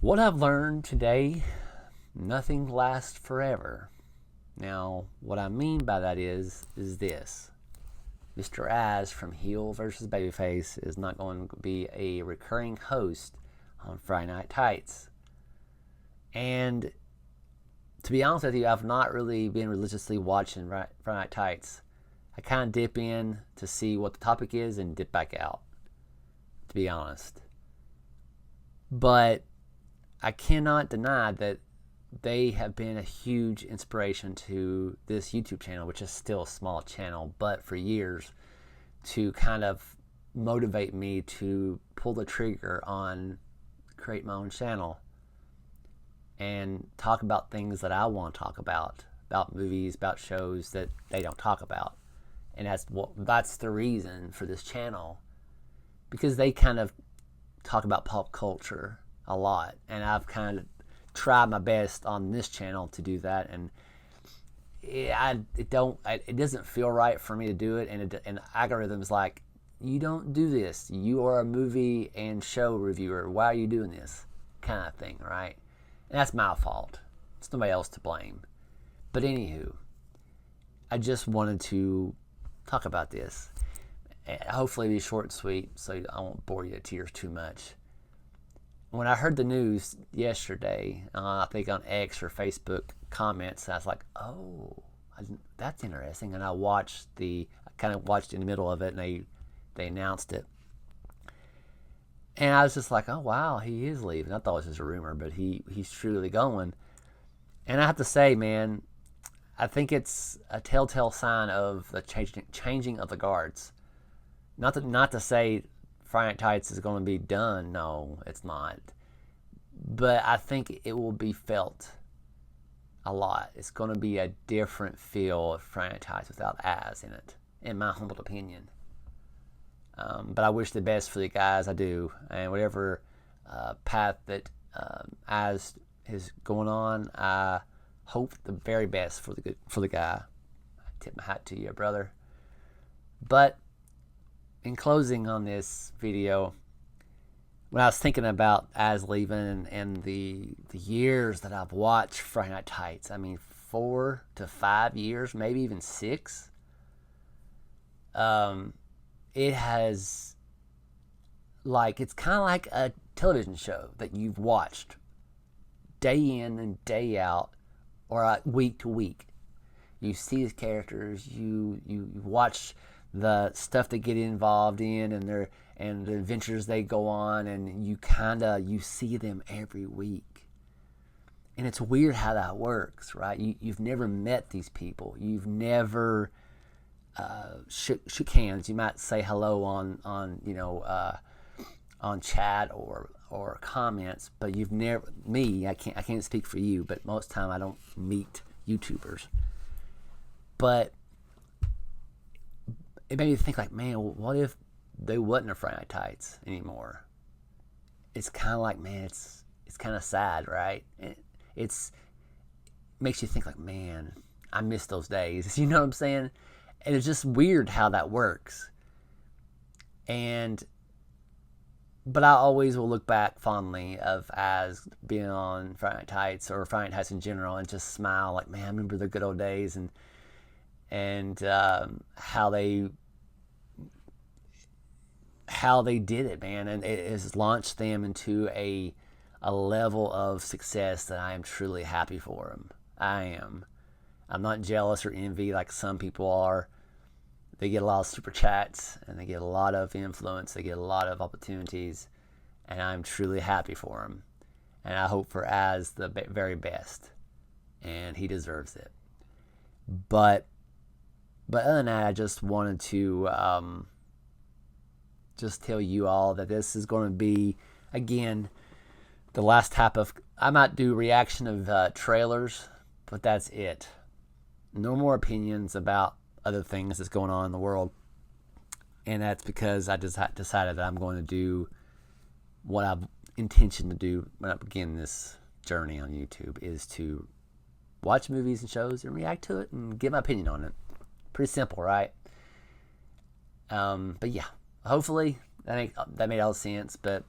What I've learned today, nothing lasts forever. Now, what I mean by that is this. Mr. Az from heelvsbabyface is not going to be a recurring host on Friday Night Tights. And to be honest with you, I've not really been religiously watching Friday Night Tights. I kind of dip in to see what the topic is and dip back out, to be honest. But I cannot deny that they have been a huge inspiration to this YouTube channel, which is still a small channel, but for years, to kind of motivate me to pull the trigger on create my own channel and talk about things that I want to talk about movies, about shows that they don't talk about. And that's the reason for this channel, because they kind of talk about pop culture a lot, and I've kind of tried my best on this channel to do that, and it doesn't feel right for me to do it, and the algorithm's like, you don't do this, you are a movie and show reviewer, why are you doing this, kind of thing, right? And that's my fault. It's nobody else to blame. But anywho, I just wanted to talk about this. Hopefully be short and sweet, so I won't bore you to tears too much. When I heard the news yesterday, I think on X or Facebook comments, I was like, oh, that's interesting. And I kind of watched in the middle of it, and they announced it. And I was just like, oh, wow, he is leaving. I thought it was just a rumor, but he's truly going. And I have to say, man, I think it's a telltale sign of the changing of the guards. Not to say Friday Night Tights is going to be done. No, it's not. But I think it will be felt a lot. It's going to be a different feel of Friday Night Tights without Az in it, in my humble opinion. But I wish the best for the guys. I do. And whatever path that Az is going on, I hope the very best for the guy. I tip my hat to you, brother. But in closing on this video, when I was thinking about Az leaving and the years that I've watched Friday Night Tights, I mean 4 to 5 years, maybe even 6. It has, it's kind of like a television show that you've watched day in and day out, or week to week. You see these characters, you watch the stuff they get involved in, and the adventures they go on, and you see them every week. And it's weird how that works, right? You've never met these people. You've never shook hands. You might say hello on chat or comments, but you've never, I can't speak for you, but most of the time I don't meet YouTubers. But it made me think, like, man, what if they wasn't a Friday Night Tights anymore? It's kind of like, man, it's kind of sad, right? It makes you think, like, man, I miss those days. You know what I'm saying? And it's just weird how that works. But I always will look back fondly of Az being on Friday Night Tights or Friday Night Tights in general, and just smile, like, man, I remember the good old days, and how they did it, man, and it has launched them into a level of success that I am truly happy for them. I am. I'm not jealous or envy like some people are. They get a lot of super chats, and they get a lot of influence. They get a lot of opportunities, and I'm truly happy for them. And I hope for Az the very best, and he deserves it. But other than that, I just wanted to just tell you all that this is going to be, again, the last type of, I might do reaction of trailers, but that's it. No more opinions about other things that's going on in the world. And that's because I just decided that I'm going to do what I've intention to do when I begin this journey on YouTube, is to watch movies and shows and react to it and give my opinion on it. Pretty simple, right? But yeah, hopefully that made all sense. But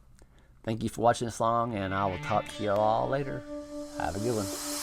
Thank you for watching this long, and I will talk to you all later. Have a good one.